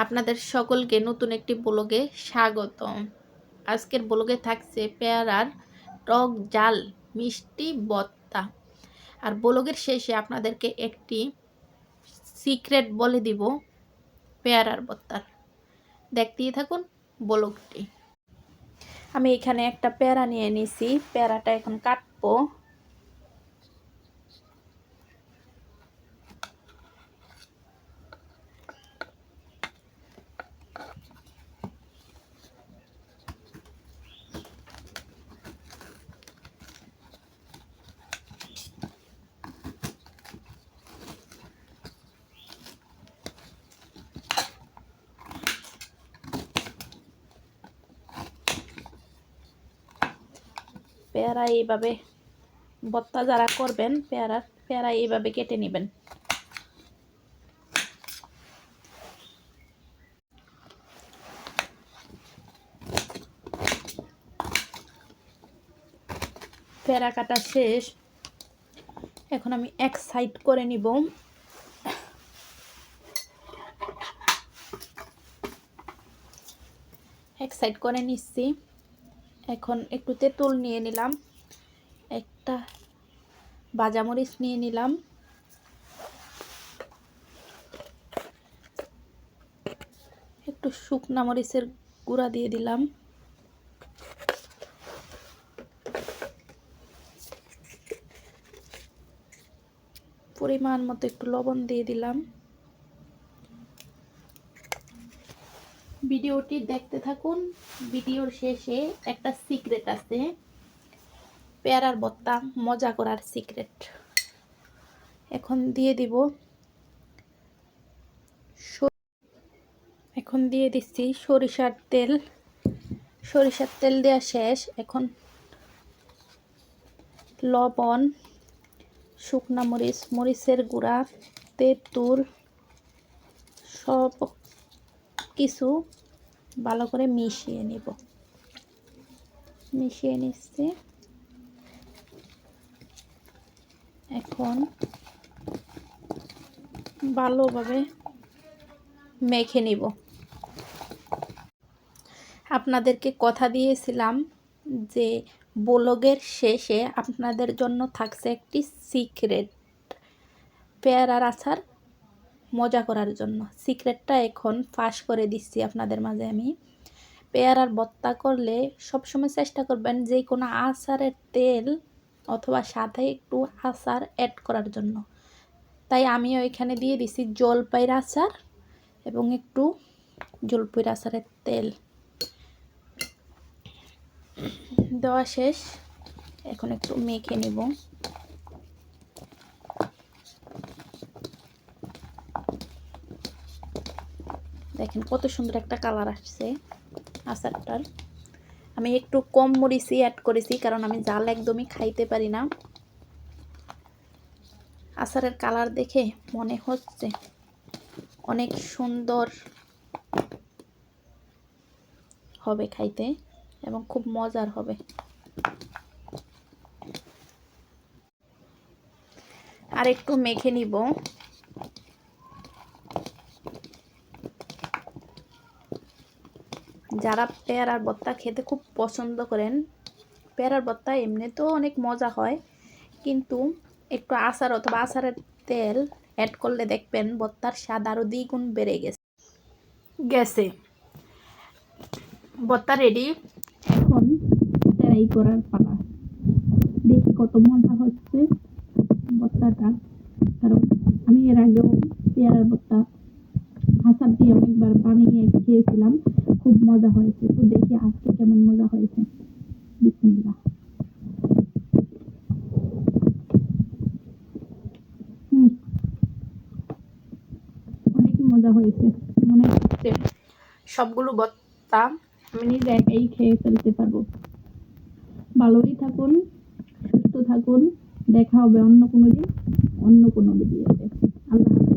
আপনাদের সকলকে নতুন একটি ব্লগে স্বাগতম। আজকের ব্লগে থাকছে পেয়ারার টক ঝাল মিষ্টি ভর্তা। আর ব্লগের শেষে আপনাদেরকে একটি সিক্রেট বলে দিব পেয়ারার ভর্তার। দেখতেই থাকুন ব্লগটি। আমি এখানে একটা পেয়ারা নিয়ে নিছি, পেয়ারাটা এখন কাটবো। পেয়ারা এইভাবে ভর্তা যারা করবেন পেয়ারা এইভাবে কেটে নেবেন। পেয়ারা কাটা শেষ, এখন আমি এক সাইড করে নিব। এক সাইড করে নিচ্ছি। এখন একটু তেঁতুল নিয়ে নিলাম, একটা ভাজামরিচ নিয়ে নিলাম, একটু শুকনা মরিচের গুঁড়া দিয়ে দিলাম, পরিমাণ মতো একটু লবণ দিয়ে দিলাম। ভিডিওটি দেখতে থাকুন। ভিডিওর শেষে একটা সিক্রেট আছে, পেয়ারার ভর্তা মজা করার সিক্রেট। এখন দিয়ে দিব, এখন দিয়ে দিচ্ছি সরিষার তেল। সরিষার তেল দেওয়া শেষ। এখন লবণ, শুকনা মরিচ, মরিচের গুঁড়া, তেঁতুল সব কিছু ভালো করে মিশিয়ে নিব। মিশিয়ে নিচ্ছি। এখন ভালোভাবে মেখে নিব। আপনাদেরকে কথা দিয়েছিলাম যে ব্লগের শেষে আপনাদের জন্য থাকছে একটি সিক্রেট পেয়ারার আচার মজা করার জন্য। সিক্রেটটা এখন ফাঁস করে দিচ্ছি আপনাদের মাঝে। আমি পেয়ারার ভর্তা করলে সবসময় চেষ্টা করবেন যে কোনো আচারের তেল অথবা সাথে একটু আচার অ্যাড করার জন্য। তাই আমিও এখানে দিয়ে দিছি জলপাইয়ের আচার এবং একটু জলপাইয়ের আচারের তেল দেওয়া শেষ। এখন একটু মেখে নেব। দেখেন কত সুন্দর একটা কালার আসছে আচারটার। আমি একটু কম মরিচি অ্যাড করেছি কারণ আমি ঝাল একদমই খাইতে পারি না। আচারের কালার দেখে মনে হচ্ছে অনেক সুন্দর হবে খাইতে এবং খুব মজার হবে। আর একটু মেখে নিব। যারা পেয়ারার ভর্তা খেতে খুব পছন্দ করেন, পেয়ারার ভর্তা এমনিতেও অনেক মজা হয়, কিন্তু একটু আচার অথবা আচারের তেল অ্যাড করলে দেখবেন ভর্তার স্বাদ আরও দ্বিগুণ বেড়ে গেছে। ভর্তা রেডি, এখন ট্রাই করার পালা। দেখি কত মজা হচ্ছে ভর্তাটা, কারণ আমি এর আগেও পেয়ারার ভর্তা আচার দিয়ে অনেকবার বানিয়ে খেয়েছিলাম, খুব মজা হয়েছে। তো দেখি আজকে কেমন মজা হয়েছে। বিসমিল্লাহ। অনেক মজা হয়েছে। মনে হচ্ছে সবগুলো ভর্তা আমি নিজে একাই খেয়ে ফেলতে পারবো। ভালোই থাকুন, সুস্থ থাকুন। দেখা হবে অন্য কোনো দিন অন্য কোনো ভিডিওতে। আল্লাহ।